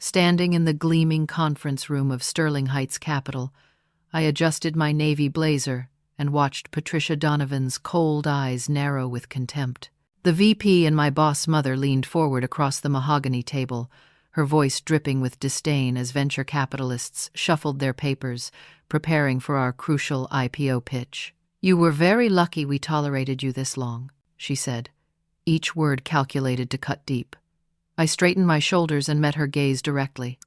Standing in the gleaming conference room of Sterling Heights Capital, I adjusted my navy blazer and watched Patricia Donovan's cold eyes narrow with contempt. The VP and my boss mother leaned forward across the mahogany table, her voice dripping with disdain as venture capitalists shuffled their papers, preparing for our crucial IPO pitch. "You were very lucky we tolerated you this long," she said, each word calculated to cut deep. I straightened my shoulders and met her gaze directly.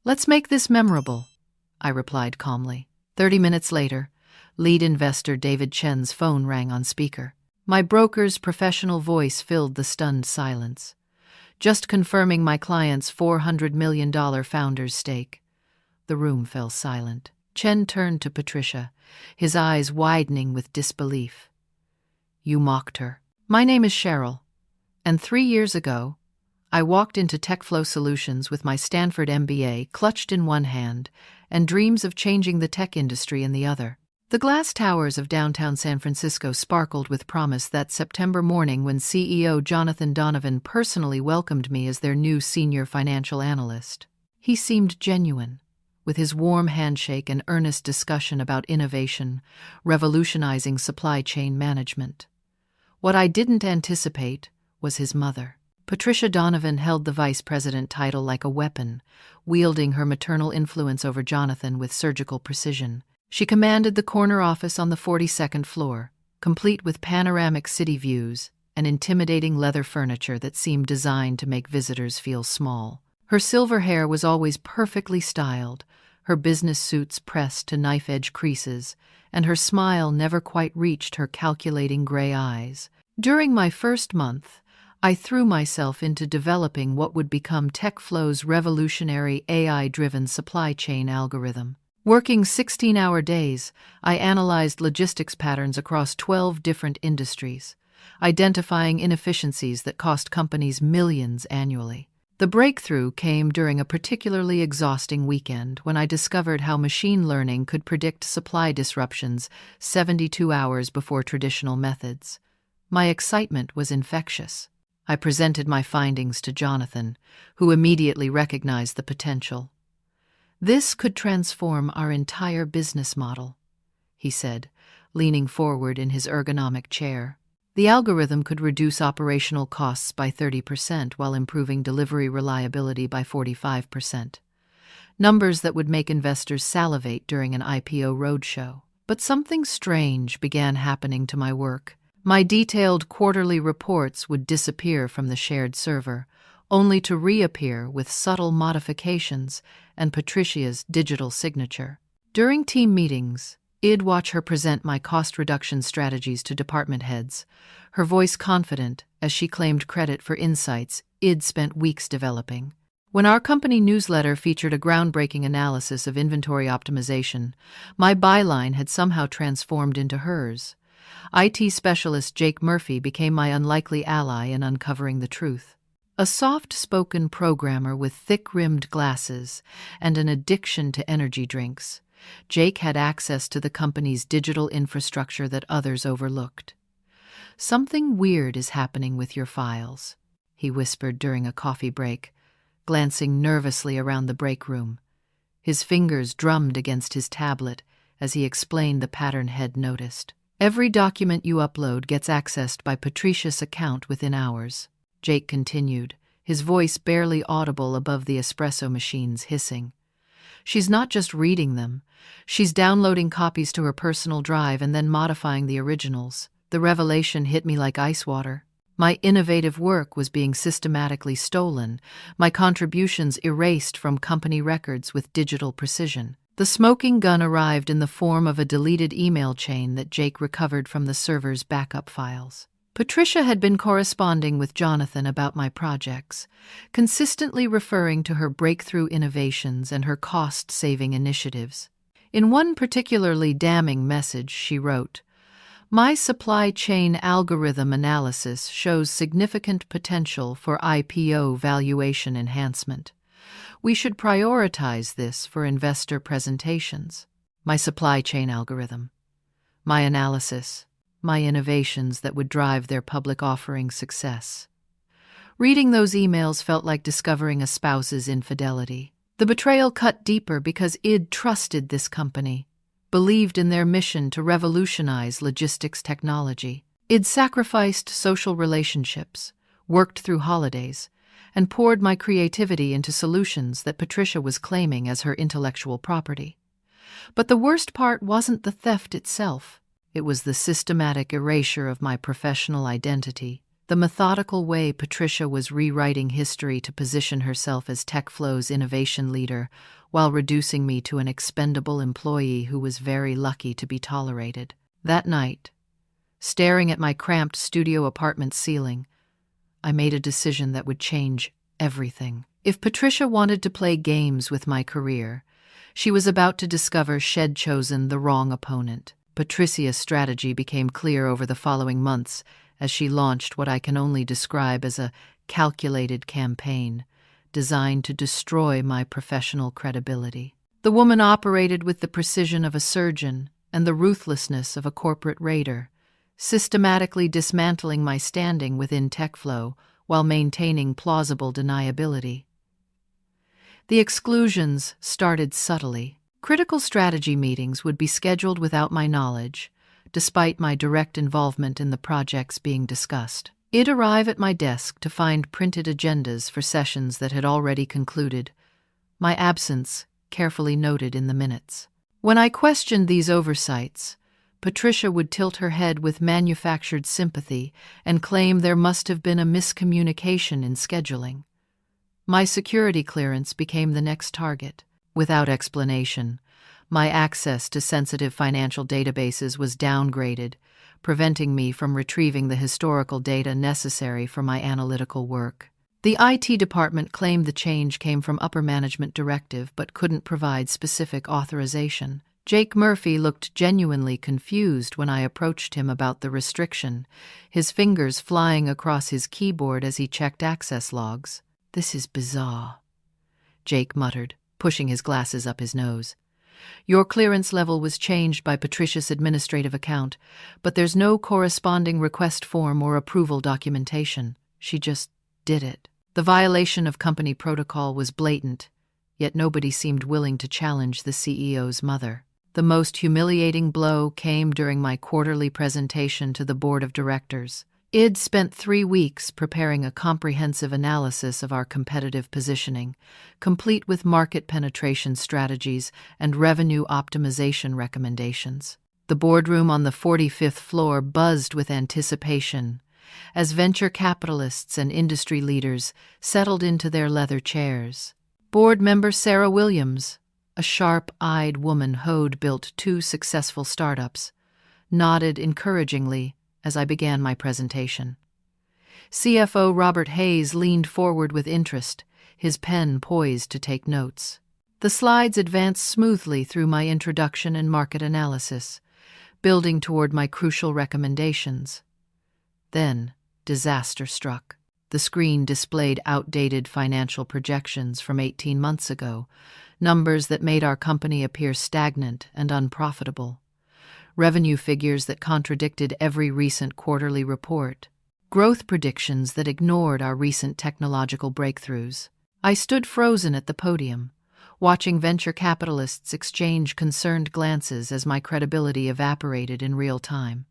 "Let's make this memorable," I replied calmly. 30 minutes later, lead investor David Chen's phone rang on speaker. My broker's professional voice filled the stunned silence. "Just confirming my client's $400 million founder's stake." The room fell silent. Chen turned to Patricia, his eyes widening with disbelief. "You mocked her." "My name is Cheryl, and 3 years ago, I walked into TechFlow Solutions with my Stanford MBA clutched in one hand and dreams of changing the tech industry in the other. The glass towers of downtown San Francisco sparkled with promise that September morning when CEO Jonathan Donovan personally welcomed me as their new senior financial analyst. He seemed genuine, with his warm handshake and earnest discussion about innovation, revolutionizing supply chain management. What I didn't anticipate was his mother. Patricia Donovan held the vice president title like a weapon, wielding her maternal influence over Jonathan with surgical precision. She commanded the corner office on the 42nd floor, complete with panoramic city views and intimidating leather furniture that seemed designed to make visitors feel small. Her silver hair was always perfectly styled, her business suits pressed to knife-edge creases, and her smile never quite reached her calculating gray eyes. During my first month, I threw myself into developing what would become TechFlow's revolutionary AI-driven supply chain algorithm. Working 16-hour days, I analyzed logistics patterns across 12 different industries, identifying inefficiencies that cost companies millions annually. The breakthrough came during a particularly exhausting weekend when I discovered how machine learning could predict supply disruptions 72 hours before traditional methods. My excitement was infectious. I presented my findings to Jonathan, who immediately recognized the potential. "This could transform our entire business model," he said, leaning forward in his ergonomic chair. "The algorithm could reduce operational costs by 30% while improving delivery reliability by 45%. Numbers that would make investors salivate during an IPO roadshow. But something strange began happening to my work. My detailed quarterly reports would disappear from the shared server, only to reappear with subtle modifications and Patricia's digital signature. During team meetings, I'd watch her present my cost reduction strategies to department heads, her voice confident as she claimed credit for insights I'd spent weeks developing. When our company newsletter featured a groundbreaking analysis of inventory optimization, my byline had somehow transformed into hers. IT specialist Jake Murphy became my unlikely ally in uncovering the truth. A soft-spoken programmer with thick-rimmed glasses and an addiction to energy drinks, Jake had access to the company's digital infrastructure that others overlooked. "Something weird is happening with your files," he whispered during a coffee break, glancing nervously around the break room. His fingers drummed against his tablet as he explained the pattern he'd noticed. "Every document you upload gets accessed by Patricia's account within hours," Jake continued, his voice barely audible above the espresso machine's hissing. "She's not just reading them, she's downloading copies to her personal drive and then modifying the originals." The revelation hit me like ice water. My innovative work was being systematically stolen, my contributions erased from company records with digital precision. The smoking gun arrived in the form of a deleted email chain that Jake recovered from the server's backup files. Patricia had been corresponding with Jonathan about my projects, consistently referring to her breakthrough innovations and her cost-saving initiatives. In one particularly damning message, she wrote, "My supply chain algorithm analysis shows significant potential for IPO valuation enhancement. We should prioritize this for investor presentations." My supply chain algorithm, my analysis, my innovations that would drive their public offering success. Reading those emails felt like discovering a spouse's infidelity. The betrayal cut deeper because Id trusted this company, believed in their mission to revolutionize logistics technology. Id sacrificed social relationships, worked through holidays, and poured my creativity into solutions that Patricia was claiming as her intellectual property. But the worst part wasn't the theft itself. It was the systematic erasure of my professional identity, the methodical way Patricia was rewriting history to position herself as TechFlow's innovation leader while reducing me to an expendable employee who was very lucky to be tolerated. That night, staring at my cramped studio apartment ceiling, I made a decision that would change everything. If Patricia wanted to play games with my career, she was about to discover she'd chosen the wrong opponent. Patricia's strategy became clear over the following months as she launched what I can only describe as a calculated campaign designed to destroy my professional credibility. The woman operated with the precision of a surgeon and the ruthlessness of a corporate raider, systematically dismantling my standing within TechFlow while maintaining plausible deniability. The exclusions started subtly. Critical strategy meetings would be scheduled without my knowledge, despite my direct involvement in the projects being discussed. I'd arrive at my desk to find printed agendas for sessions that had already concluded, my absence carefully noted in the minutes. When I questioned these oversights, Patricia would tilt her head with manufactured sympathy and claim there must have been a miscommunication in scheduling. My security clearance became the next target. Without explanation, my access to sensitive financial databases was downgraded, preventing me from retrieving the historical data necessary for my analytical work. The IT department claimed the change came from upper management directive but couldn't provide specific authorization. Jake Murphy looked genuinely confused when I approached him about the restriction, his fingers flying across his keyboard as he checked access logs. "This is bizarre," Jake muttered, pushing his glasses up his nose. "Your clearance level was changed by Patricia's administrative account, but there's no corresponding request form or approval documentation. She just did it." The violation of company protocol was blatant, yet nobody seemed willing to challenge the CEO's mother. The most humiliating blow came during my quarterly presentation to the board of directors. I'd spent 3 weeks preparing a comprehensive analysis of our competitive positioning, complete with market penetration strategies and revenue optimization recommendations. The boardroom on the 45th floor buzzed with anticipation as venture capitalists and industry leaders settled into their leather chairs. Board member Sarah Williams, a sharp-eyed woman who'd built 2 successful startups, nodded encouragingly as I began my presentation. CFO Robert Hayes leaned forward with interest, his pen poised to take notes. The slides advanced smoothly through my introduction and market analysis, building toward my crucial recommendations. Then, disaster struck. The screen displayed outdated financial projections from 18 months ago, numbers that made our company appear stagnant and unprofitable. Revenue figures that contradicted every recent quarterly report. Growth predictions that ignored our recent technological breakthroughs. I stood frozen at the podium, watching venture capitalists exchange concerned glances as my credibility evaporated in real time.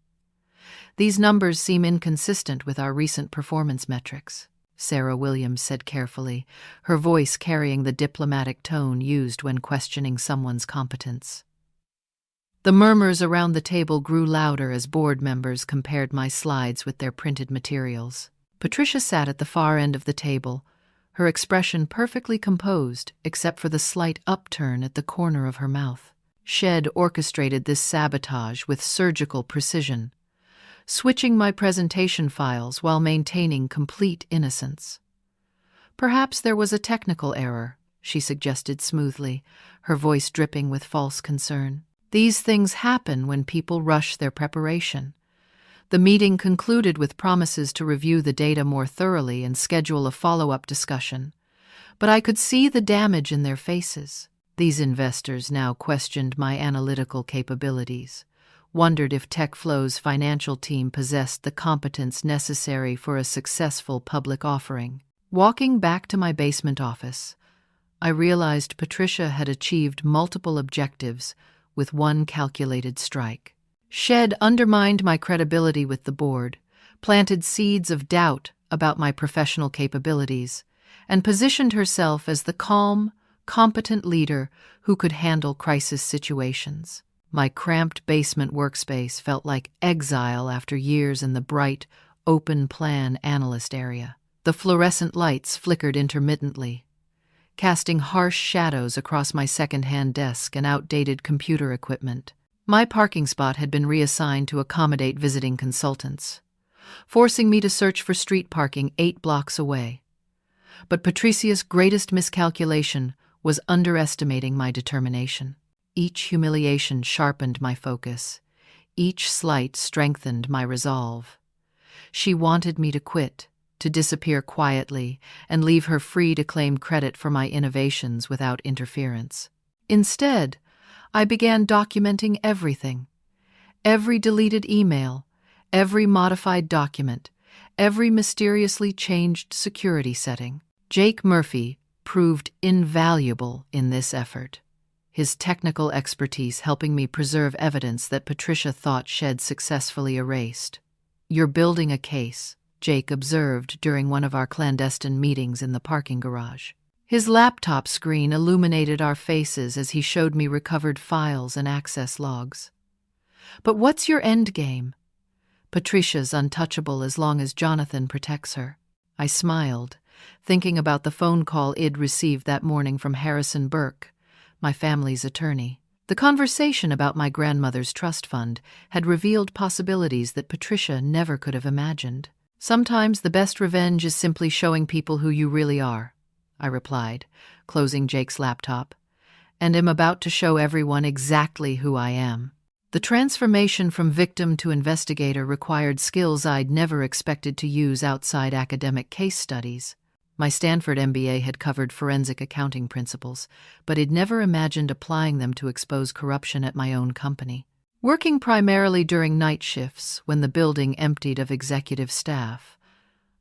"These numbers seem inconsistent with our recent performance metrics," Sarah Williams said carefully, her voice carrying the diplomatic tone used when questioning someone's competence. The murmurs around the table grew louder as board members compared my slides with their printed materials. Patricia sat at the far end of the table, her expression perfectly composed except for the slight upturn at the corner of her mouth. She'd orchestrated this sabotage with surgical precision, switching my presentation files while maintaining complete innocence. "Perhaps there was a technical error," she suggested smoothly, her voice dripping with false concern. "These things happen when people rush their preparation." The meeting concluded with promises to review the data more thoroughly and schedule a follow-up discussion. But I could see the damage in their faces. These investors now questioned my analytical capabilities, wondered if TechFlow's financial team possessed the competence necessary for a successful public offering. Walking back to my basement office, I realized Patricia had achieved multiple objectives with one calculated strike. She'd undermined my credibility with the board, planted seeds of doubt about my professional capabilities, and positioned herself as the calm, competent leader who could handle crisis situations. My cramped basement workspace felt like exile after years in the bright, open-plan analyst area. The fluorescent lights flickered intermittently, casting harsh shadows across my second-hand desk and outdated computer equipment. My parking spot had been reassigned to accommodate visiting consultants, forcing me to search for street parking 8 blocks away. But Patricia's greatest miscalculation was underestimating my determination. Each humiliation sharpened my focus. Each slight strengthened my resolve. She wanted me to quit, to disappear quietly, and leave her free to claim credit for my innovations without interference. Instead, I began documenting everything. Every deleted email, every modified document, every mysteriously changed security setting. Jake Murphy proved invaluable in this effort, his technical expertise helping me preserve evidence that Patricia thought she'd successfully erased. "You're building a case," Jake observed during one of our clandestine meetings in the parking garage. His laptop screen illuminated our faces as he showed me recovered files and access logs. "But what's your end game?" "Patricia's untouchable as long as Jonathan protects her." I smiled, thinking about the phone call I'd received that morning from Harrison Burke, my family's attorney. The conversation about my grandmother's trust fund had revealed possibilities that Patricia never could have imagined. "Sometimes the best revenge is simply showing people who you really are," I replied, closing Jake's laptop, "and am about to show everyone exactly who I am." The transformation from victim to investigator required skills I'd never expected to use outside academic case studies. My Stanford MBA had covered forensic accounting principles, but I'd never imagined applying them to expose corruption at my own company. Working primarily during night shifts, when the building emptied of executive staff,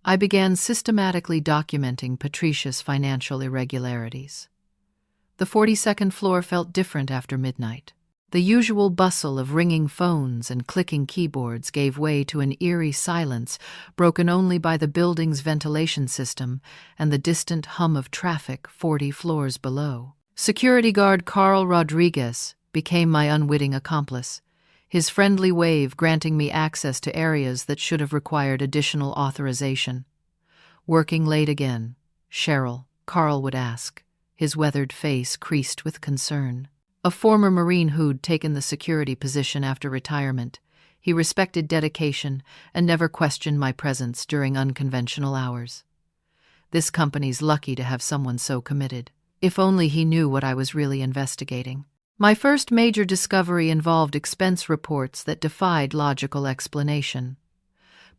I began systematically documenting Patricia's financial irregularities. The 42nd floor felt different after midnight. The usual bustle of ringing phones and clicking keyboards gave way to an eerie silence broken only by the building's ventilation system and the distant hum of traffic 40 floors below. Security guard Carl Rodriguez became my unwitting accomplice, his friendly wave granting me access to areas that should have required additional authorization. "Working late again, Cheryl?" Carl would ask, his weathered face creased with concern. A former Marine who'd taken the security position after retirement, he respected dedication and never questioned my presence during unconventional hours. This company's lucky to have someone so committed. If only he knew what I was really investigating. My first major discovery involved expense reports that defied logical explanation.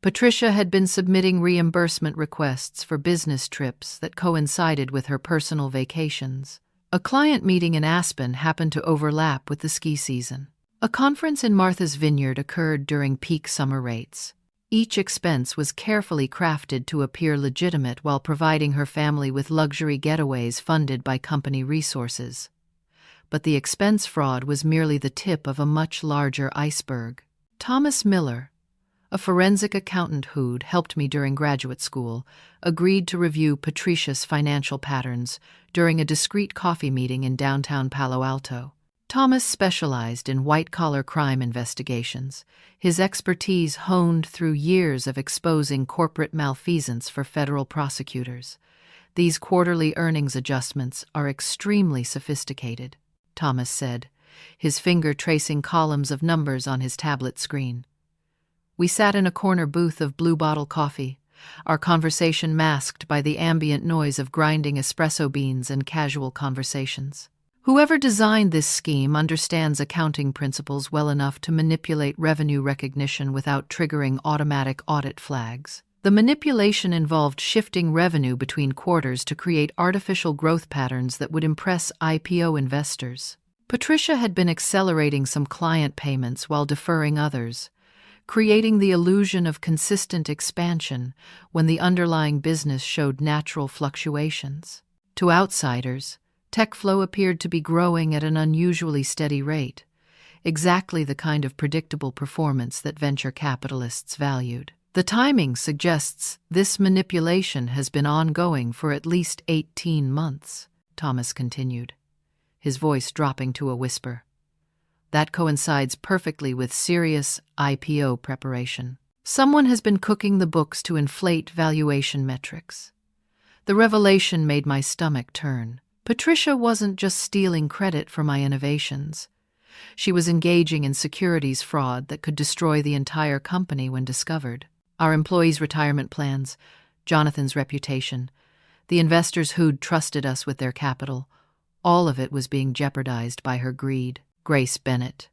Patricia had been submitting reimbursement requests for business trips that coincided with her personal vacations. A client meeting in Aspen happened to overlap with the ski season. A conference in Martha's Vineyard occurred during peak summer rates. Each expense was carefully crafted to appear legitimate while providing her family with luxury getaways funded by company resources. But the expense fraud was merely the tip of a much larger iceberg. Thomas Miller, a forensic accountant who'd helped me during graduate school, agreed to review Patricia's financial patterns during a discreet coffee meeting in downtown Palo Alto. Thomas specialized in white-collar crime investigations, his expertise honed through years of exposing corporate malfeasance for federal prosecutors. "These quarterly earnings adjustments are extremely sophisticated," Thomas said, his finger tracing columns of numbers on his tablet screen. We sat in a corner booth of Blue Bottle coffee, our conversation masked by the ambient noise of grinding espresso beans and casual conversations. Whoever designed this scheme understands accounting principles well enough to manipulate revenue recognition without triggering automatic audit flags. The manipulation involved shifting revenue between quarters to create artificial growth patterns that would impress IPO investors. Patricia had been accelerating some client payments while deferring others, creating the illusion of consistent expansion when the underlying business showed natural fluctuations. To outsiders, tech flow appeared to be growing at an unusually steady rate, exactly the kind of predictable performance that venture capitalists valued. The timing suggests this manipulation has been ongoing for at least 18 months, Thomas continued, his voice dropping to a whisper. That coincides perfectly with serious IPO preparation. Someone has been cooking the books to inflate valuation metrics. The revelation made my stomach turn. Patricia wasn't just stealing credit for my innovations. She was engaging in securities fraud that could destroy the entire company when discovered. Our employees' retirement plans, Jonathan's reputation, the investors who'd trusted us with their capital, all of it was being jeopardized by her greed. Grace Bennett,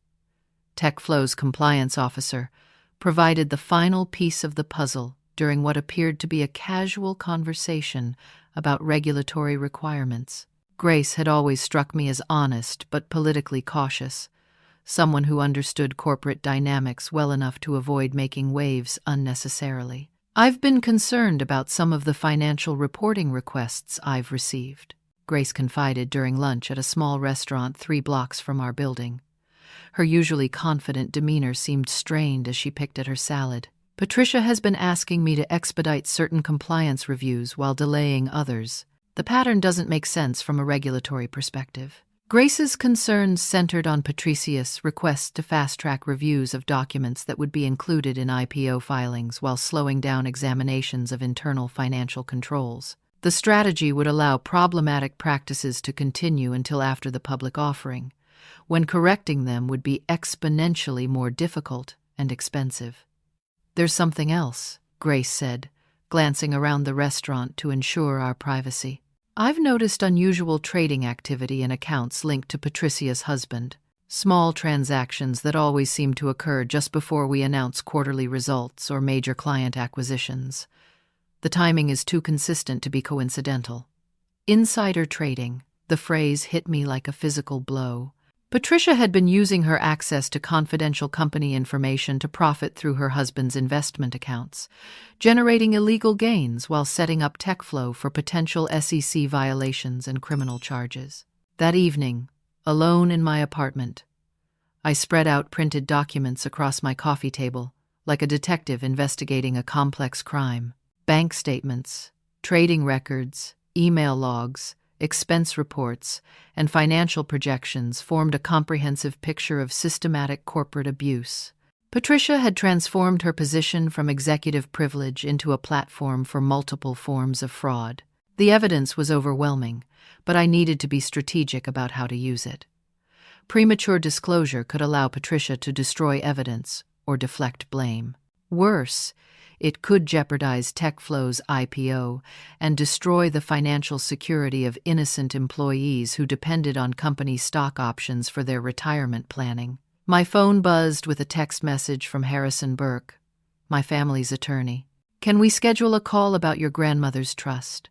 TechFlow's compliance officer, provided the final piece of the puzzle during what appeared to be a casual conversation about regulatory requirements. Grace had always struck me as honest but politically cautious, someone who understood corporate dynamics well enough to avoid making waves unnecessarily. I've been concerned about some of the financial reporting requests I've received, Grace confided during lunch at a small restaurant 3 blocks from our building. Her usually confident demeanor seemed strained as she picked at her salad. Patricia has been asking me to expedite certain compliance reviews while delaying others. The pattern doesn't make sense from a regulatory perspective. Grace's concerns centered on Patricia's request to fast-track reviews of documents that would be included in IPO filings while slowing down examinations of internal financial controls. The strategy would allow problematic practices to continue until after the public offering, when correcting them would be exponentially more difficult and expensive. "There's something else," Grace said, glancing around the restaurant to ensure our privacy. "I've noticed unusual trading activity in accounts linked to Patricia's husband, small transactions that always seem to occur just before we announce quarterly results or major client acquisitions. The timing is too consistent to be coincidental. Insider trading," the phrase hit me like a physical blow. Patricia had been using her access to confidential company information to profit through her husband's investment accounts, generating illegal gains while setting up TechFlow for potential SEC violations and criminal charges. That evening, alone in my apartment, I spread out printed documents across my coffee table, like a detective investigating a complex crime. Bank statements, trading records, email logs, expense reports, and financial projections formed a comprehensive picture of systematic corporate abuse. Patricia had transformed her position from executive privilege into a platform for multiple forms of fraud. The evidence was overwhelming, but I needed to be strategic about how to use it. Premature disclosure could allow Patricia to destroy evidence or deflect blame. Worse, it could jeopardize TechFlow's IPO and destroy the financial security of innocent employees who depended on company stock options for their retirement planning. My phone buzzed with a text message from Harrison Burke, my family's attorney. "Can we schedule a call about your grandmother's trust?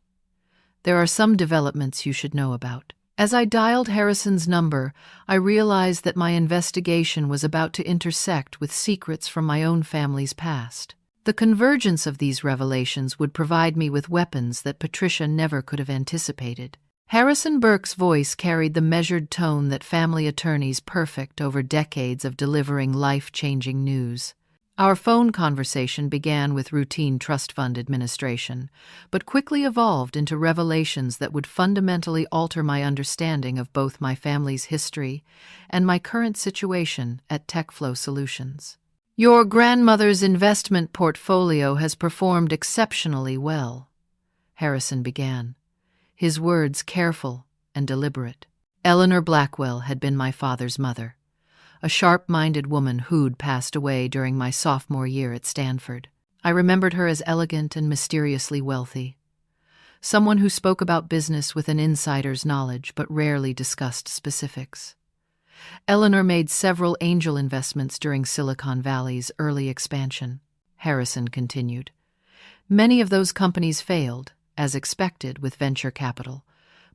There are some developments you should know about." As I dialed Harrison's number, I realized that my investigation was about to intersect with secrets from my own family's past. The convergence of these revelations would provide me with weapons that Patricia never could have anticipated. Harrison Burke's voice carried the measured tone that family attorneys perfect over decades of delivering life-changing news. Our phone conversation began with routine trust fund administration, but quickly evolved into revelations that would fundamentally alter my understanding of both my family's history and my current situation at TechFlow Solutions. "Your grandmother's investment portfolio has performed exceptionally well," Harrison began, his words careful and deliberate. Eleanor Blackwell had been my father's mother, a sharp-minded woman who'd passed away during my sophomore year at Stanford. I remembered her as elegant and mysteriously wealthy, someone who spoke about business with an insider's knowledge but rarely discussed specifics. Eleanor made several angel investments during Silicon Valley's early expansion, Harrison continued. Many of those companies failed, as expected with venture capital,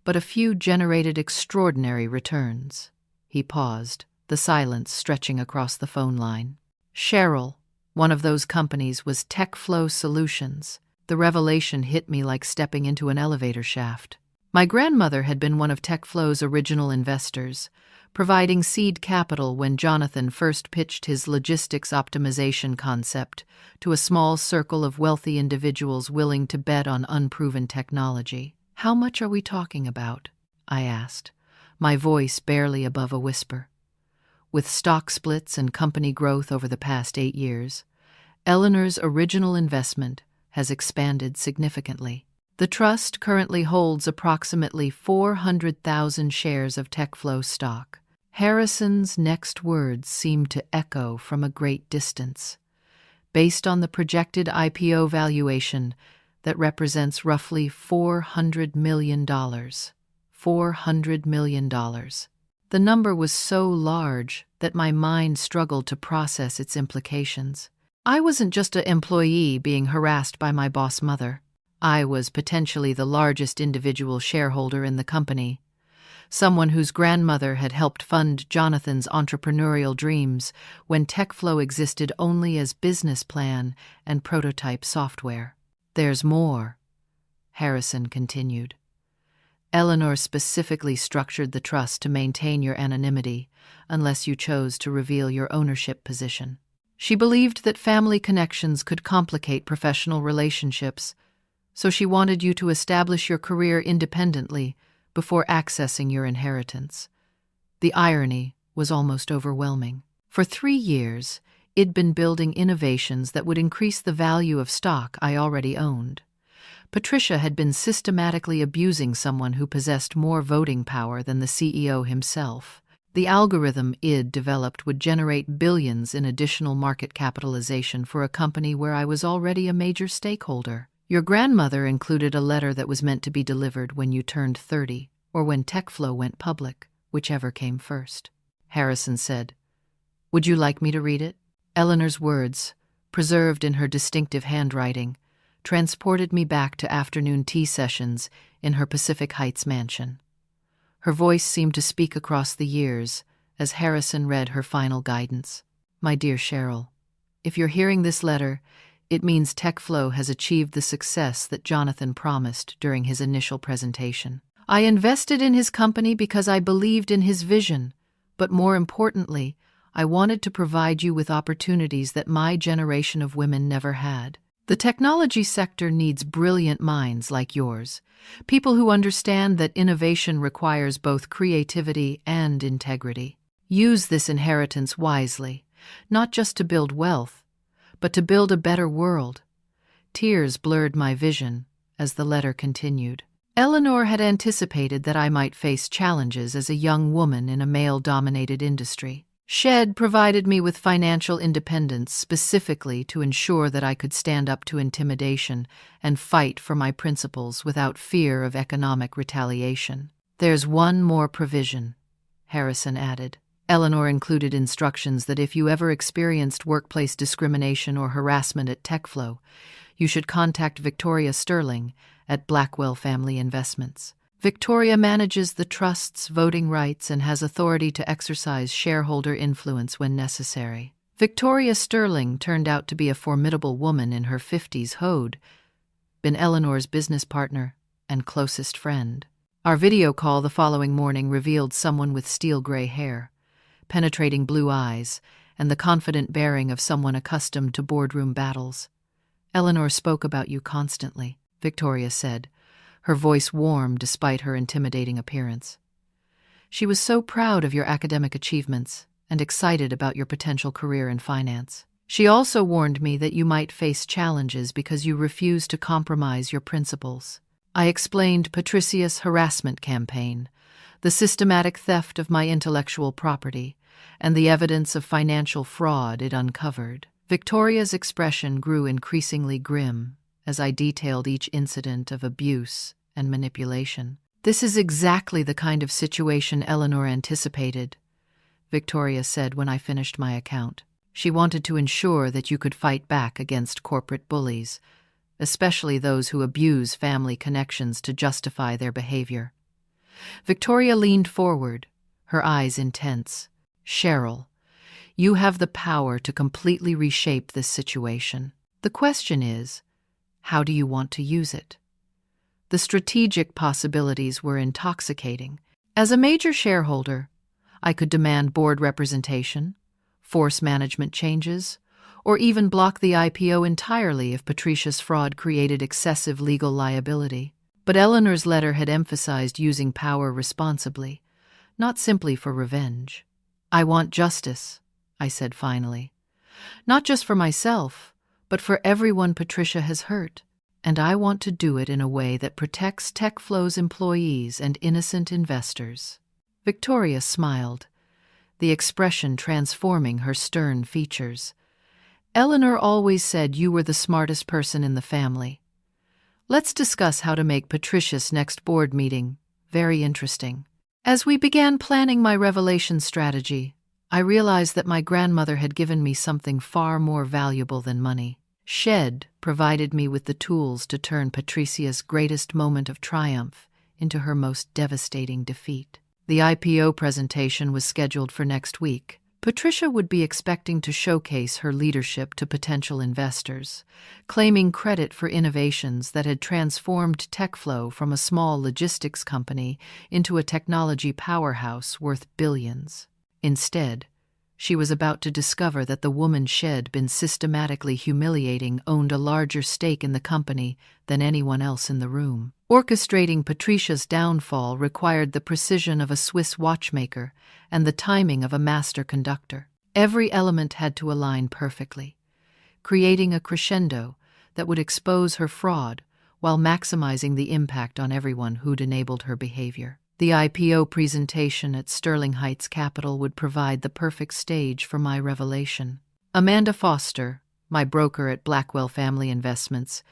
but a few generated extraordinary returns. He paused, the silence stretching across the phone line. Cheryl, one of those companies, was TechFlow Solutions. The revelation hit me like stepping into an elevator shaft. My grandmother had been one of TechFlow's original investors, providing seed capital when Jonathan first pitched his logistics optimization concept to a small circle of wealthy individuals willing to bet on unproven technology. "How much are we talking about?" I asked, my voice barely above a whisper. With stock splits and company growth over the past 8 years, Eleanor's original investment has expanded significantly. The trust currently holds approximately 400,000 shares of TechFlow stock. Harrison's next words seemed to echo from a great distance. Based on the projected IPO valuation, that represents roughly $400 million. $400 million. The number was so large that my mind struggled to process its implications. I wasn't just an employee being harassed by my boss mother. I was potentially the largest individual shareholder in the company, someone whose grandmother had helped fund Jonathan's entrepreneurial dreams when TechFlow existed only as business plan and prototype software. "There's more," Harrison continued. "Eleanor specifically structured the trust to maintain your anonymity unless you chose to reveal your ownership position. She believed that family connections could complicate professional relationships, so she wanted you to establish your career independently before accessing your inheritance." The irony was almost overwhelming. For 3 years, it'd been building innovations that would increase the value of stock I already owned. Patricia had been systematically abusing someone who possessed more voting power than the CEO himself. The algorithm id developed would generate billions in additional market capitalization for a company where I was already a major stakeholder. Your grandmother included a letter that was meant to be delivered when you turned 30, or when TechFlow went public, whichever came first. Harrison said, "Would you like me to read it?" Eleanor's words, preserved in her distinctive handwriting, transported me back to afternoon tea sessions in her Pacific Heights mansion. Her voice seemed to speak across the years as Harrison read her final guidance. "My dear Cheryl, if you're hearing this letter, it means TechFlow has achieved the success that Jonathan promised during his initial presentation. I invested in his company because I believed in his vision, but more importantly, I wanted to provide you with opportunities that my generation of women never had. The technology sector needs brilliant minds like yours, people who understand that innovation requires both creativity and integrity. Use this inheritance wisely, not just to build wealth, but to build a better world." Tears blurred my vision as the letter continued. Eleanor had anticipated that I might face challenges as a young woman in a male-dominated industry. Shed provided me with financial independence specifically to ensure that I could stand up to intimidation and fight for my principles without fear of economic retaliation. "There's one more provision," Harrison added. Eleanor included instructions that if you ever experienced workplace discrimination or harassment at TechFlow, you should contact Victoria Sterling at Blackwell Family Investments. Victoria manages the trust's voting rights and has authority to exercise shareholder influence when necessary. Victoria Sterling turned out to be a formidable woman in her 50s who'd been Eleanor's business partner and closest friend. Our video call the following morning revealed someone with steel-gray hair, penetrating blue eyes, and the confident bearing of someone accustomed to boardroom battles. "Eleanor spoke about you constantly," Victoria said, her voice warm despite her intimidating appearance. "She was so proud of your academic achievements and excited about your potential career in finance. She also warned me that you might face challenges because you refused to compromise your principles." I explained Patricia's harassment campaign, the systematic theft of my intellectual property, and the evidence of financial fraud it uncovered. Victoria's expression grew increasingly grim as I detailed each incident of abuse and manipulation. "This is exactly the kind of situation Eleanor anticipated," Victoria said when I finished my account. "She wanted to ensure that you could fight back against corporate bullies, especially those who abuse family connections to justify their behavior." Victoria leaned forward, her eyes intense. "Cheryl, you have the power to completely reshape this situation. The question is, how do you want to use it?" The strategic possibilities were intoxicating. As a major shareholder, I could demand board representation, force management changes, or even block the IPO entirely if Patricia's fraud created excessive legal liability. But Eleanor's letter had emphasized using power responsibly, not simply for revenge. "I want justice," I said finally. "Not just for myself, but for everyone Patricia has hurt. And I want to do it in a way that protects TechFlow's employees and innocent investors." Victoria smiled, the expression transforming her stern features. "Eleanor always said you were the smartest person in the family. Let's discuss how to make Patricia's next board meeting very interesting." As we began planning my revelation strategy, I realized that my grandmother had given me something far more valuable than money. Shed provided me with the tools to turn Patricia's greatest moment of triumph into her most devastating defeat. The IPO presentation was scheduled for next week. Patricia would be expecting to showcase her leadership to potential investors, claiming credit for innovations that had transformed TechFlow from a small logistics company into a technology powerhouse worth billions. Instead, she was about to discover that the woman she'd been systematically humiliating owned a larger stake in the company than anyone else in the room. Orchestrating Patricia's downfall required the precision of a Swiss watchmaker and the timing of a master conductor. Every element had to align perfectly, creating a crescendo that would expose her fraud while maximizing the impact on everyone who'd enabled her behavior. The IPO presentation at Sterling Heights Capital would provide the perfect stage for my revelation. Amanda Foster, my broker at Blackwell Family Investments,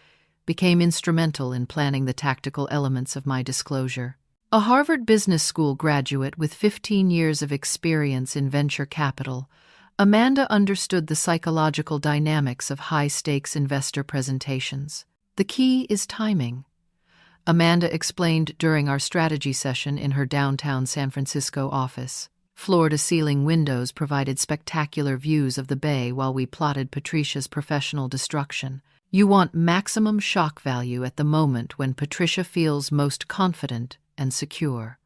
became instrumental in planning the tactical elements of my disclosure. A Harvard Business School graduate with 15 years of experience in venture capital, Amanda understood the psychological dynamics of high-stakes investor presentations. The key is timing. Amanda explained during our strategy session in her downtown San Francisco office. Floor-to-ceiling windows provided spectacular views of the bay while we plotted Patricia's professional destruction. You want maximum shock value at the moment when Patricia feels most confident and secure.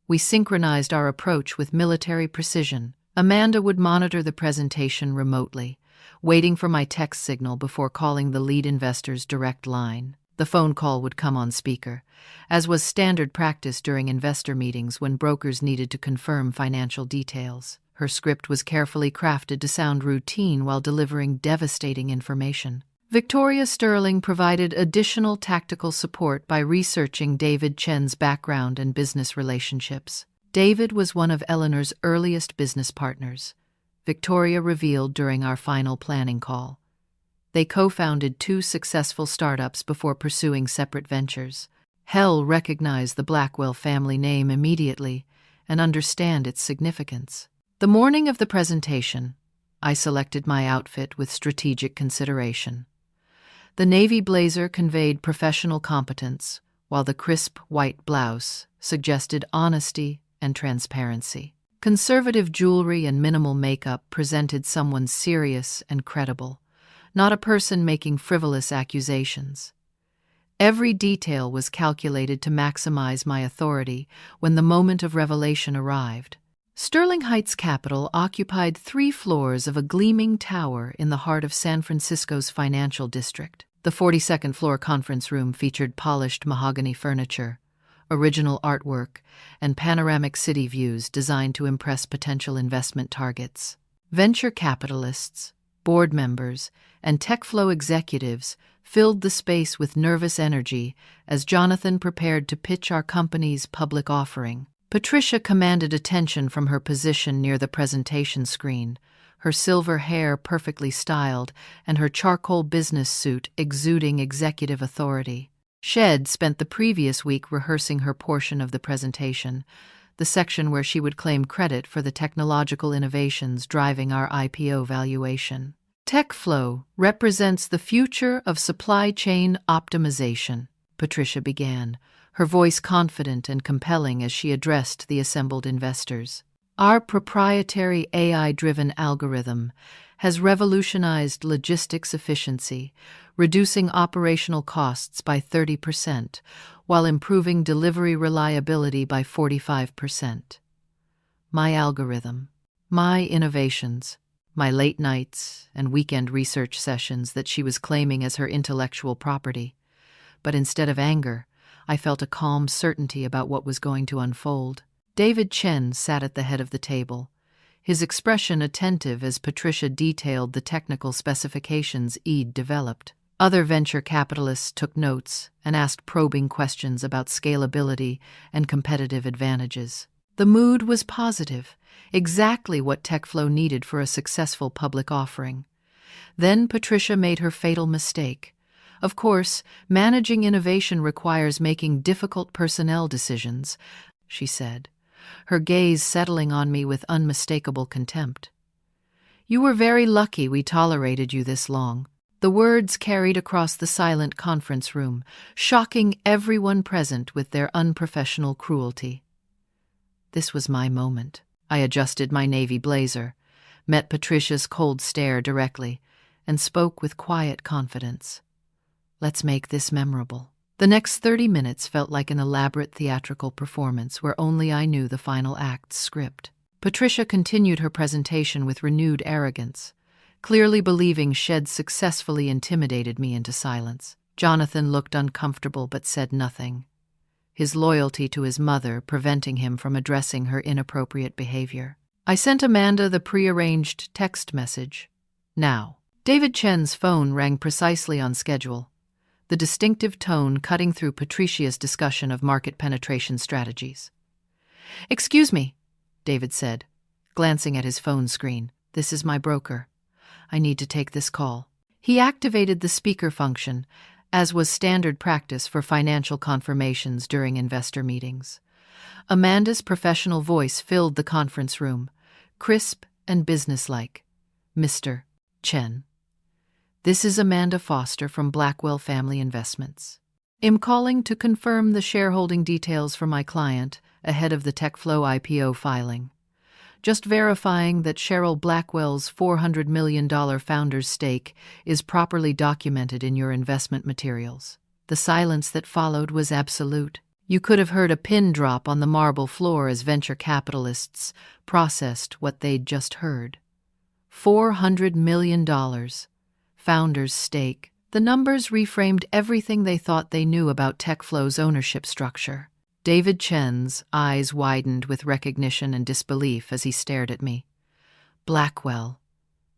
We synchronized our approach with military precision. Amanda would monitor the presentation remotely, waiting for my text signal before calling the lead investor's direct line. The phone call would come on speaker, as was standard practice during investor meetings when brokers needed to confirm financial details. Her script was carefully crafted to sound routine while delivering devastating information. Victoria Sterling provided additional tactical support by researching David Chen's background and business relationships. David was one of Eleanor's earliest business partners, Victoria revealed during our final planning call. They co-founded 2 successful startups before pursuing separate ventures. Hell recognized the Blackwell family name immediately and understand its significance. The morning of the presentation, I selected my outfit with strategic consideration. The navy blazer conveyed professional competence, while the crisp white blouse suggested honesty and transparency. Conservative jewelry and minimal makeup presented someone serious and credible, not a person making frivolous accusations. Every detail was calculated to maximize my authority when the moment of revelation arrived. Sterling Heights Capital occupied 3 floors of a gleaming tower in the heart of San Francisco's financial district. The 42nd floor conference room featured polished mahogany furniture, original artwork, and panoramic city views designed to impress potential investment targets. Venture capitalists, board members, and TechFlow executives filled the space with nervous energy as Jonathan prepared to pitch our company's public offering. Patricia commanded attention from her position near the presentation screen, her silver hair perfectly styled and her charcoal business suit exuding executive authority. Shed spent the previous week rehearsing her portion of the presentation, the section where she would claim credit for the technological innovations driving our IPO valuation. TechFlow represents the future of supply chain optimization, Patricia began, her voice confident and compelling as she addressed the assembled investors. Our proprietary AI-driven algorithm has revolutionized logistics efficiency, reducing operational costs by 30%, while improving delivery reliability by 45%. My algorithm, my innovations, my late nights and weekend research sessions that she was claiming as her intellectual property. But instead of anger, I felt a calm certainty about what was going to unfold. David Chen sat at the head of the table, his expression attentive as Patricia detailed the technical specifications Eid developed. Other venture capitalists took notes and asked probing questions about scalability and competitive advantages. The mood was positive, exactly what TechFlow needed for a successful public offering. Then Patricia made her fatal mistake. Of course, managing innovation requires making difficult personnel decisions, she said, her gaze settling on me with unmistakable contempt. You were very lucky we tolerated you this long. The words carried across the silent conference room, shocking everyone present with their unprofessional cruelty. This was my moment. I adjusted my navy blazer, met Patricia's cold stare directly, and spoke with quiet confidence. Let's make this memorable. The next 30 minutes felt like an elaborate theatrical performance where only I knew the final act's script. Patricia continued her presentation with renewed arrogance, clearly believing she'd successfully intimidated me into silence. Jonathan looked uncomfortable but said nothing, his loyalty to his mother preventing him from addressing her inappropriate behavior. I sent Amanda the prearranged text message. Now. David Chen's phone rang precisely on schedule, the distinctive tone cutting through Patricia's discussion of market penetration strategies. "Excuse me," David said, glancing at his phone screen. "This is my broker. I need to take this call." He activated the speaker function, as was standard practice for financial confirmations during investor meetings. Amanda's professional voice filled the conference room, crisp and businesslike. "Mr. Chen. This is Amanda Foster from Blackwell Family Investments. I'm calling to confirm the shareholding details for my client ahead of the TechFlow IPO filing. Just verifying that Cheryl Blackwell's $400 million founder's stake is properly documented in your investment materials." The silence that followed was absolute. You could have heard a pin drop on the marble floor as venture capitalists processed what they'd just heard. $400 million. Founder's stake. The numbers reframed everything they thought they knew about TechFlow's ownership structure. David Chen's eyes widened with recognition and disbelief as he stared at me. "Blackwell,"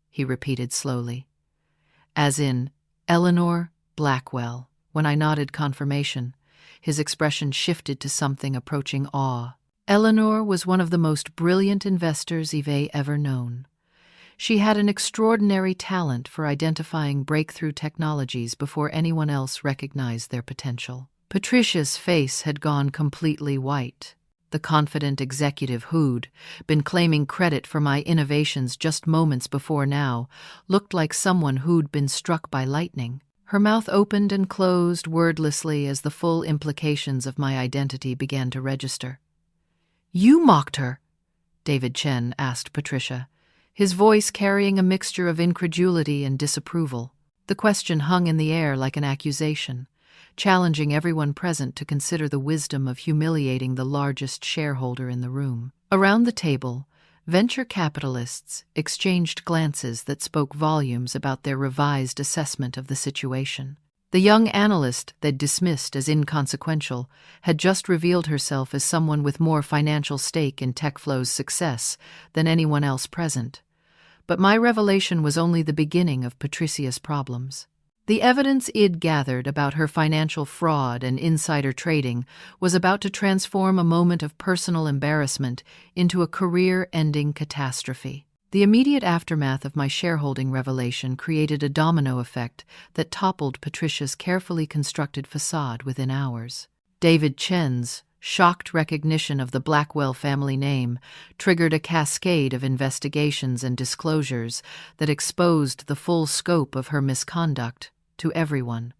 he repeated slowly. "As in Eleanor Blackwell." When I nodded confirmation, his expression shifted to something approaching awe. Eleanor was one of the most brilliant investors Yves ever known. She had an extraordinary talent for identifying breakthrough technologies before anyone else recognized their potential. Patricia's face had gone completely white. The confident executive who'd been claiming credit for my innovations just moments before now looked like someone who'd been struck by lightning. Her mouth opened and closed wordlessly as the full implications of my identity began to register. "You mocked her?" David Chen asked Patricia, his voice carrying a mixture of incredulity and disapproval. The question hung in the air like an accusation, challenging everyone present to consider the wisdom of humiliating the largest shareholder in the room. Around the table, venture capitalists exchanged glances that spoke volumes about their revised assessment of the situation. The young analyst they'd dismissed as inconsequential had just revealed herself as someone with more financial stake in TechFlow's success than anyone else present. But my revelation was only the beginning of Patricia's problems. The evidence Id gathered about her financial fraud and insider trading was about to transform a moment of personal embarrassment into a career-ending catastrophe. The immediate aftermath of my shareholding revelation created a domino effect that toppled Patricia's carefully constructed facade within hours. David Chen's shocked recognition of the Blackwell family name triggered a cascade of investigations and disclosures that exposed the full scope of her misconduct to everyone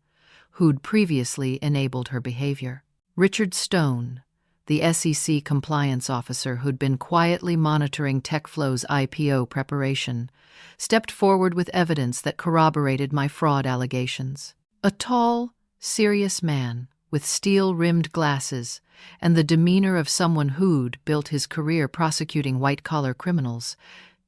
who'd previously enabled her behavior. Richard Stone, the SEC compliance officer who'd been quietly monitoring TechFlow's IPO preparation, stepped forward with evidence that corroborated my fraud allegations. A tall, serious man with steel-rimmed glasses and the demeanor of someone who'd built his career prosecuting white-collar criminals,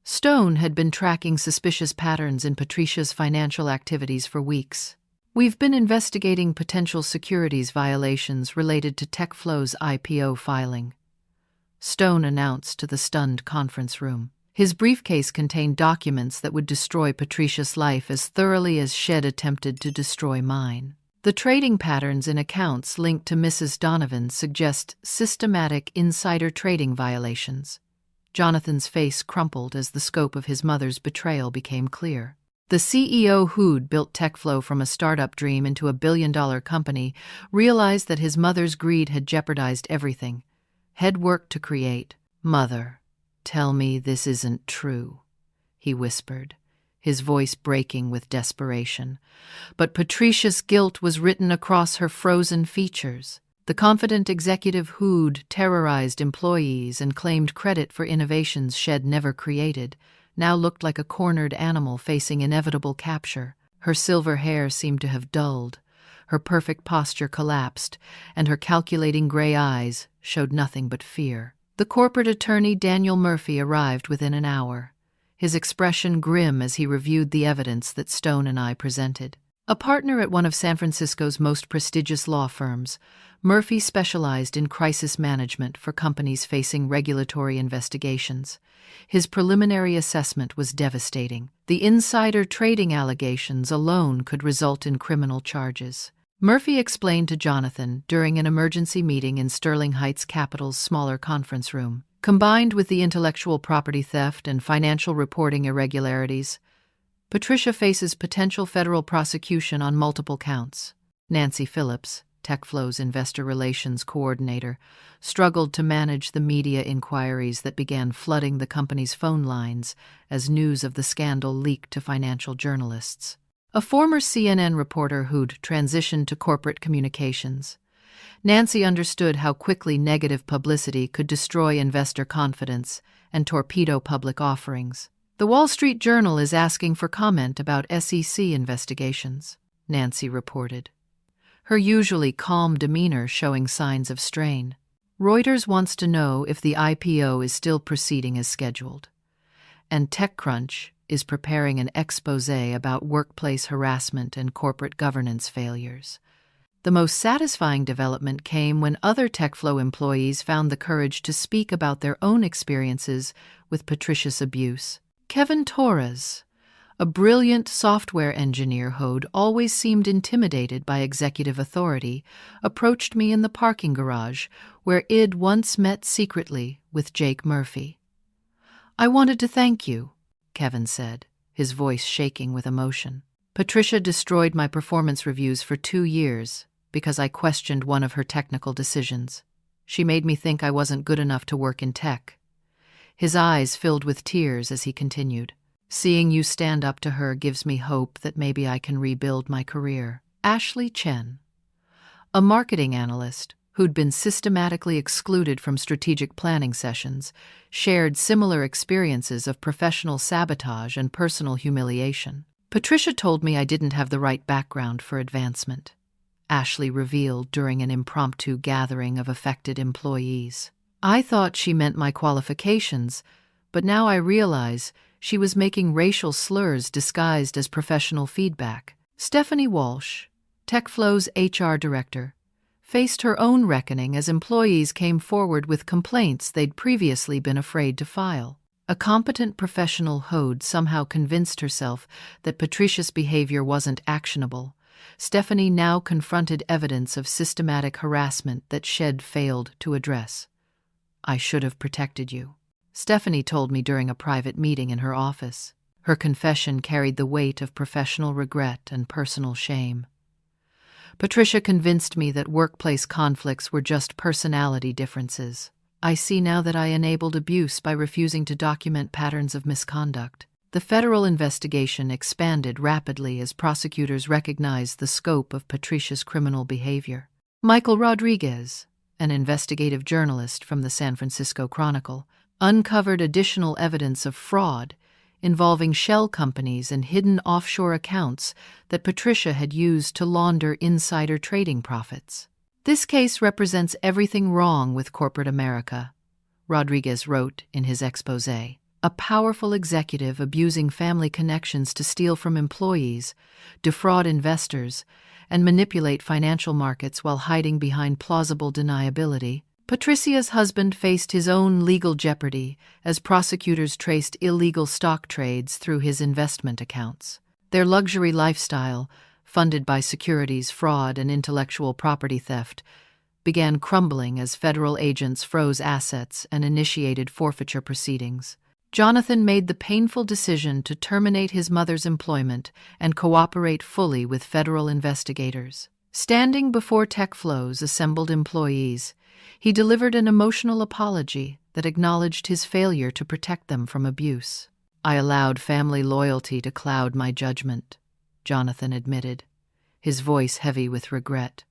Stone had been tracking suspicious patterns in Patricia's financial activities for weeks. "We've been investigating potential securities violations related to TechFlow's IPO filing," Stone announced to the stunned conference room. His briefcase contained documents that would destroy Patricia's life as thoroughly as Shed attempted to destroy mine. "The trading patterns in accounts linked to Mrs. Donovan suggest systematic insider trading violations." Jonathan's face crumpled as the scope of his mother's betrayal became clear. The CEO who'd built TechFlow from a startup dream into a billion-dollar company realized that his mother's greed had jeopardized everything. Had worked to create. "Mother, tell me this isn't true," he whispered, his voice breaking with desperation. But Patricia's guilt was written across her frozen features. The confident executive who'd terrorized employees and claimed credit for innovations Shed never created now looked like a cornered animal facing inevitable capture. Her silver hair seemed to have dulled, her perfect posture collapsed, and her calculating gray eyes showed nothing but fear. The corporate attorney Daniel Murphy arrived within an hour, his expression grim as he reviewed the evidence that Stone and I presented. A partner at one of San Francisco's most prestigious law firms, Murphy specialized in crisis management for companies facing regulatory investigations. His preliminary assessment was devastating. The insider trading allegations alone could result in criminal charges. Murphy explained to Jonathan during an emergency meeting in Sterling Heights Capital's smaller conference room. Combined with the intellectual property theft and financial reporting irregularities, Patricia faces potential federal prosecution on multiple counts. Nancy Phillips, TechFlow's investor relations coordinator, struggled to manage the media inquiries that began flooding the company's phone lines as news of the scandal leaked to financial journalists. A former CNN reporter who'd transitioned to corporate communications, Nancy understood how quickly negative publicity could destroy investor confidence and torpedo public offerings. "The Wall Street Journal is asking for comment about SEC investigations," Nancy reported, her usually calm demeanor showing signs of strain. "Reuters wants to know if the IPO is still proceeding as scheduled. And TechCrunch is preparing an exposé about workplace harassment and corporate governance failures." The most satisfying development came when other TechFlow employees found the courage to speak about their own experiences with Patricia's abuse. Kevin Torres, a brilliant software engineer who'd always seemed intimidated by executive authority, approached me in the parking garage where I'd once met secretly with Jake Murphy. "I wanted to thank you," Kevin said, his voice shaking with emotion. "Patricia destroyed my performance reviews for 2 years because I questioned one of her technical decisions. She made me think I wasn't good enough to work in tech." His eyes filled with tears as he continued. "Seeing you stand up to her gives me hope that maybe I can rebuild my career." Ashley Chen, a marketing analyst who'd been systematically excluded from strategic planning sessions, shared similar experiences of professional sabotage and personal humiliation. "Patricia told me I didn't have the right background for advancement," Ashley revealed during an impromptu gathering of affected employees. "I thought she meant my qualifications, but now I realize she was making racial slurs disguised as professional feedback." Stephanie Walsh, TechFlow's HR director, faced her own reckoning as employees came forward with complaints they'd previously been afraid to file. A competent professional who'd somehow convinced herself that Patricia's behavior wasn't actionable, Stephanie now confronted evidence of systematic harassment that Shed failed to address. "I should have protected you," Stephanie told me during a private meeting in her office. Her confession carried the weight of professional regret and personal shame. "Patricia convinced me that workplace conflicts were just personality differences. I see now that I enabled abuse by refusing to document patterns of misconduct." The federal investigation expanded rapidly as prosecutors recognized the scope of Patricia's criminal behavior. Michael Rodriguez, an investigative journalist from the San Francisco Chronicle, uncovered additional evidence of fraud involving shell companies and hidden offshore accounts that Patricia had used to launder insider trading profits. "This case represents everything wrong with corporate America," Rodriguez wrote in his exposé. "A powerful executive abusing family connections to steal from employees, defraud investors, and manipulate financial markets while hiding behind plausible deniability." Patricia's husband faced his own legal jeopardy as prosecutors traced illegal stock trades through his investment accounts. Their luxury lifestyle, funded by securities fraud and intellectual property theft, began crumbling as federal agents froze assets and initiated forfeiture proceedings. Jonathan made the painful decision to terminate his mother's employment and cooperate fully with federal investigators. Standing before TechFlow's assembled employees, he delivered an emotional apology that acknowledged his failure to protect them from abuse. "I allowed family loyalty to cloud my judgment," Jonathan admitted, his voice heavy with regret.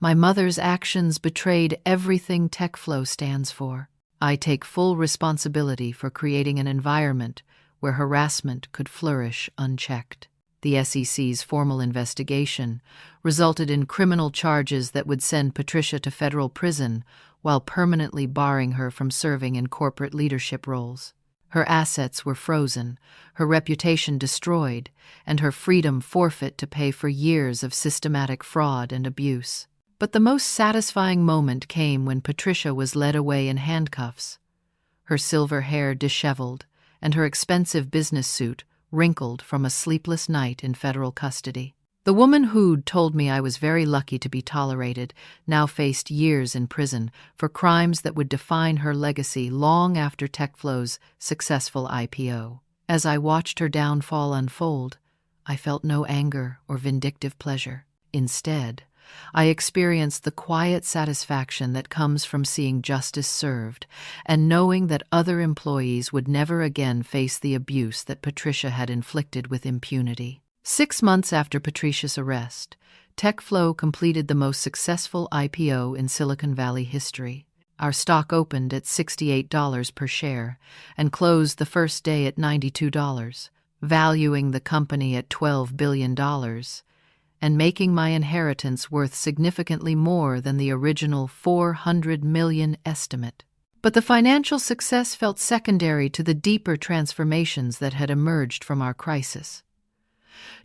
"My mother's actions betrayed everything TechFlow stands for. I take full responsibility for creating an environment where harassment could flourish unchecked." The SEC's formal investigation resulted in criminal charges that would send Patricia to federal prison while permanently barring her from serving in corporate leadership roles. Her assets were frozen, her reputation destroyed, and her freedom forfeit to pay for years of systematic fraud and abuse. But the most satisfying moment came when Patricia was led away in handcuffs, her silver hair disheveled and her expensive business suit wrinkled from a sleepless night in federal custody. The woman who'd told me I was very lucky to be tolerated now faced years in prison for crimes that would define her legacy long after TechFlow's successful IPO. As I watched her downfall unfold, I felt no anger or vindictive pleasure. Instead, I experienced the quiet satisfaction that comes from seeing justice served and knowing that other employees would never again face the abuse that Patricia had inflicted with impunity. 6 months after Patricia's arrest, TechFlow completed the most successful IPO in Silicon Valley history. Our stock opened at $68 per share and closed the first day at $92, valuing the company at $12 billion. And making my inheritance worth significantly more than the original $400 million estimate. But the financial success felt secondary to the deeper transformations that had emerged from our crisis.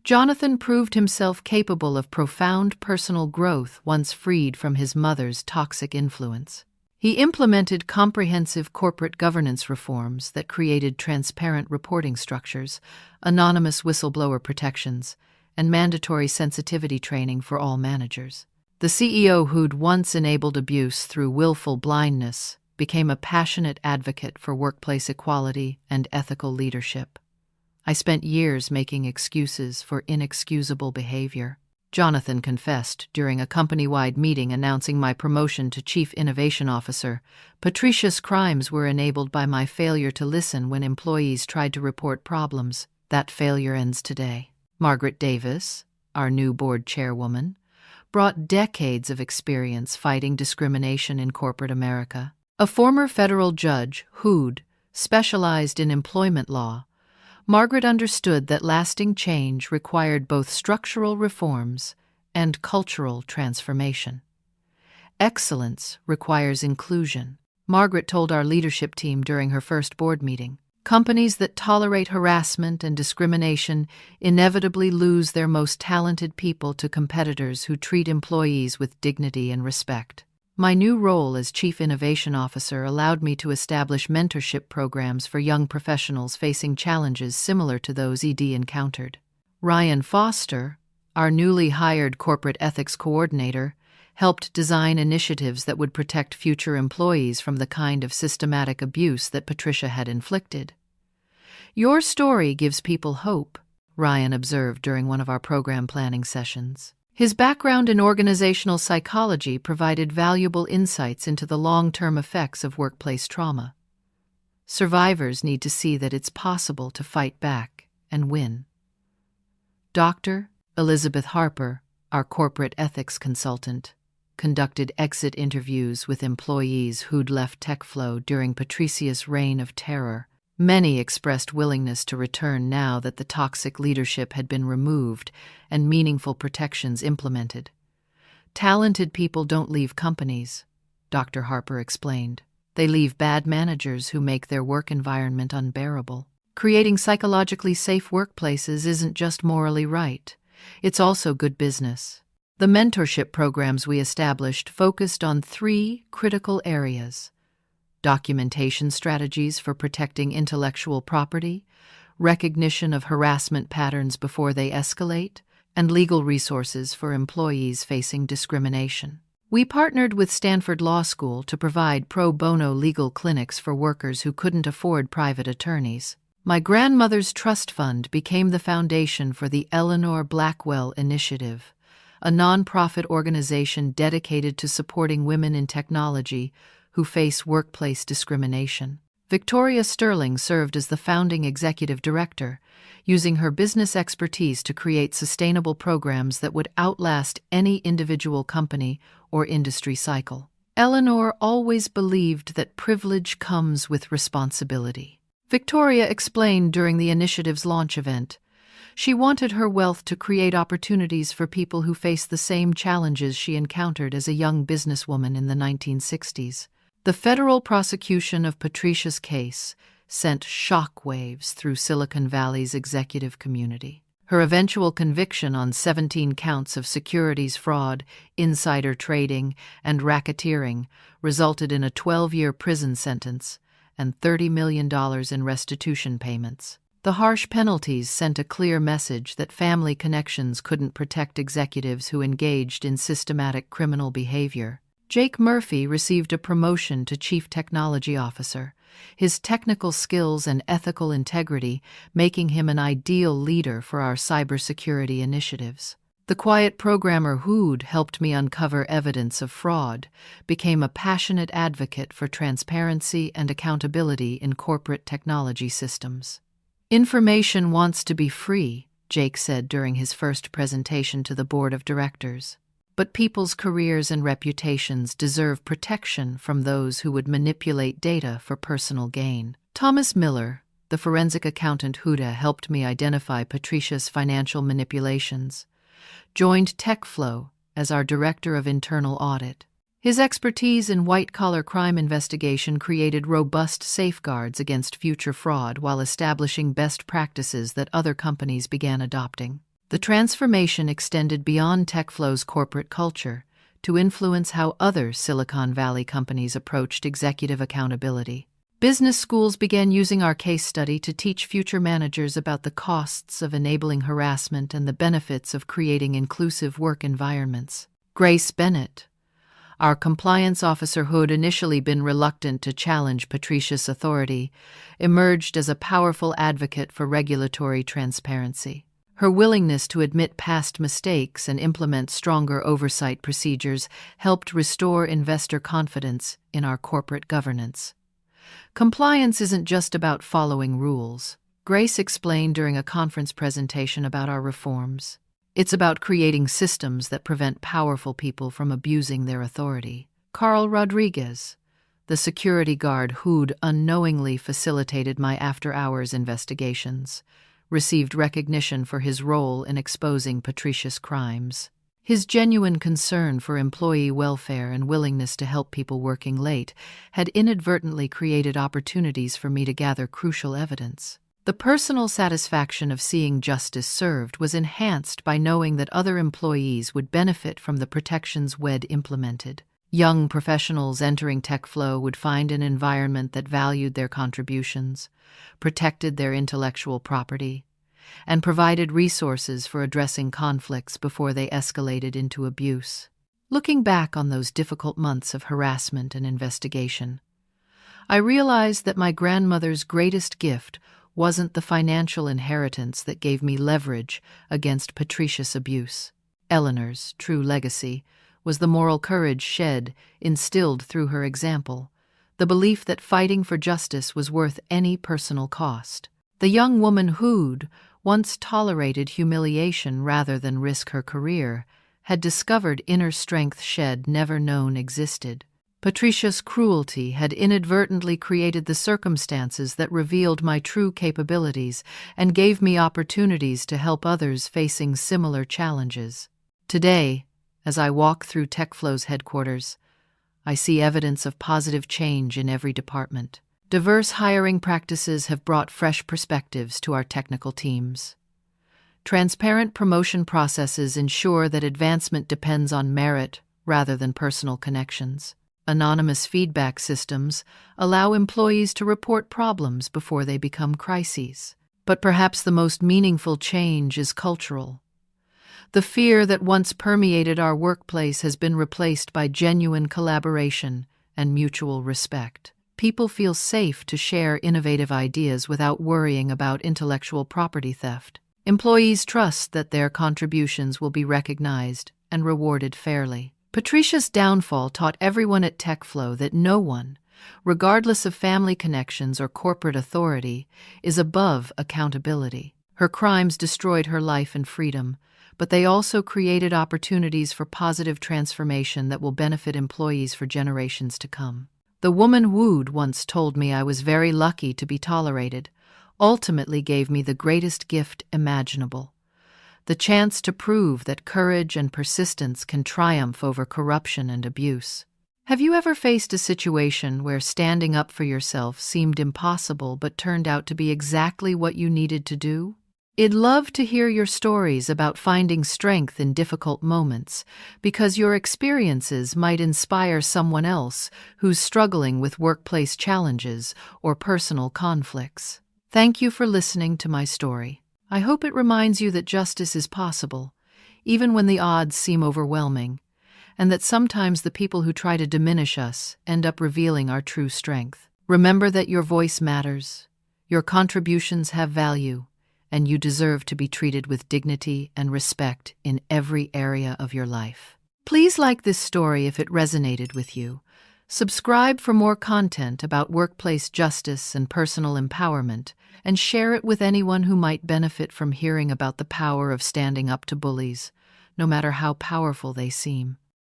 Jonathan proved himself capable of profound personal growth once freed from his mother's toxic influence. He implemented comprehensive corporate governance reforms that created transparent reporting structures, anonymous whistleblower protections, and mandatory sensitivity training for all managers. The CEO who'd once enabled abuse through willful blindness became a passionate advocate for workplace equality and ethical leadership. I spent years making excuses for inexcusable behavior. Jonathan confessed during a company-wide meeting announcing my promotion to Chief Innovation Officer. Patricia's crimes were enabled by my failure to listen when employees tried to report problems. That failure ends today. Margaret Davis, our new board chairwoman, brought decades of experience fighting discrimination in corporate America. A former federal judge who'd specialized in employment law, Margaret understood that lasting change required both structural reforms and cultural transformation. Excellence requires inclusion. Margaret told our leadership team during her first board meeting, "Companies that tolerate harassment and discrimination inevitably lose their most talented people to competitors who treat employees with dignity and respect." My new role as Chief Innovation Officer allowed me to establish mentorship programs for young professionals facing challenges similar to those ED encountered. Ryan Foster, our newly hired corporate ethics coordinator, helped design initiatives that would protect future employees from the kind of systematic abuse that Patricia had inflicted. "Your story gives people hope," Ryan observed during one of our program planning sessions. His background in organizational psychology provided valuable insights into the long-term effects of workplace trauma. Survivors need to see that it's possible to fight back and win. Dr. Elizabeth Harper, our corporate ethics consultant, conducted exit interviews with employees who'd left TechFlow during Patricia's reign of terror. Many expressed willingness to return now that the toxic leadership had been removed and meaningful protections implemented. Talented people don't leave companies, Dr. Harper explained. They leave bad managers who make their work environment unbearable. Creating psychologically safe workplaces isn't just morally right, it's also good business. The mentorship programs we established focused on 3 critical areas: documentation strategies for protecting intellectual property, recognition of harassment patterns before they escalate, and legal resources for employees facing discrimination. We partnered with Stanford Law School to provide pro bono legal clinics for workers who couldn't afford private attorneys. My grandmother's trust fund became the foundation for the Eleanor Blackwell Initiative, a nonprofit organization dedicated to supporting women in technology who face workplace discrimination. Victoria Sterling served as the founding executive director, using her business expertise to create sustainable programs that would outlast any individual company or industry cycle. Eleanor always believed that privilege comes with responsibility. Victoria explained during the initiative's launch event, she wanted her wealth to create opportunities for people who face the same challenges she encountered as a young businesswoman in the 1960s. The federal prosecution of Patricia's case sent shockwaves through Silicon Valley's executive community. Her eventual conviction on 17 counts of securities fraud, insider trading, and racketeering resulted in a 12-year prison sentence and $30 million in restitution payments. The harsh penalties sent a clear message that family connections couldn't protect executives who engaged in systematic criminal behavior. Jake Murphy received a promotion to Chief Technology Officer, his technical skills and ethical integrity making him an ideal leader for our cybersecurity initiatives. The quiet programmer who'd helped me uncover evidence of fraud became a passionate advocate for transparency and accountability in corporate technology systems. Information wants to be free, Jake said during his first presentation to the board of directors. But people's careers and reputations deserve protection from those who would manipulate data for personal gain. Thomas Miller, the forensic accountant who'd helped me identify Patricia's financial manipulations, joined TechFlow as our Director of Internal Audit. His expertise in white-collar crime investigation created robust safeguards against future fraud while establishing best practices that other companies began adopting. The transformation extended beyond TechFlow's corporate culture to influence how other Silicon Valley companies approached executive accountability. Business schools began using our case study to teach future managers about the costs of enabling harassment and the benefits of creating inclusive work environments. Grace Bennett, our compliance officer who had initially been reluctant to challenge Patricia's authority, emerged as a powerful advocate for regulatory transparency. Her willingness to admit past mistakes and implement stronger oversight procedures helped restore investor confidence in our corporate governance. Compliance isn't just about following rules, Grace explained during a conference presentation about our reforms. It's about creating systems that prevent powerful people from abusing their authority. Carl Rodriguez, the security guard who'd unknowingly facilitated my after-hours investigations, received recognition for his role in exposing Patricia's crimes. His genuine concern for employee welfare and willingness to help people working late had inadvertently created opportunities for me to gather crucial evidence. The personal satisfaction of seeing justice served was enhanced by knowing that other employees would benefit from the protections WED implemented. Young professionals entering TechFlow would find an environment that valued their contributions, protected their intellectual property, and provided resources for addressing conflicts before they escalated into abuse. Looking back on those difficult months of harassment and investigation, I realized that my grandmother's greatest gift wasn't the financial inheritance that gave me leverage against Patricia's abuse. Eleanor's true legacy was the moral courage instilled through her example, the belief that fighting for justice was worth any personal cost. The young woman who'd once tolerated humiliation rather than risk her career had discovered inner strength she'd never known existed. Patricia's cruelty had inadvertently created the circumstances that revealed my true capabilities and gave me opportunities to help others facing similar challenges. Today, as I walk through TechFlow's headquarters, I see evidence of positive change in every department. Diverse hiring practices have brought fresh perspectives to our technical teams. Transparent promotion processes ensure that advancement depends on merit rather than personal connections. Anonymous feedback systems allow employees to report problems before they become crises. But perhaps the most meaningful change is cultural. The fear that once permeated our workplace has been replaced by genuine collaboration and mutual respect. People feel safe to share innovative ideas without worrying about intellectual property theft. Employees trust that their contributions will be recognized and rewarded fairly. Patricia's downfall taught everyone at TechFlow that no one, regardless of family connections or corporate authority, is above accountability. Her crimes destroyed her life and freedom, but they also created opportunities for positive transformation that will benefit employees for generations to come. The woman wooed once told me I was very lucky to be tolerated, ultimately gave me the greatest gift imaginable: the chance to prove that courage and persistence can triumph over corruption and abuse. Have you ever faced a situation where standing up for yourself seemed impossible but turned out to be exactly what you needed to do? I'd love to hear your stories about finding strength in difficult moments, because your experiences might inspire someone else who's struggling with workplace challenges or personal conflicts. Thank you for listening to my story. I hope it reminds you that justice is possible, even when the odds seem overwhelming, and that sometimes the people who try to diminish us end up revealing our true strength. Remember that your voice matters, your contributions have value, and you deserve to be treated with dignity and respect in every area of your life. Please like this story if it resonated with you. Subscribe for more content about workplace justice and personal empowerment, and share it with anyone who might benefit from hearing about the power of standing up to bullies, no matter how powerful they seem.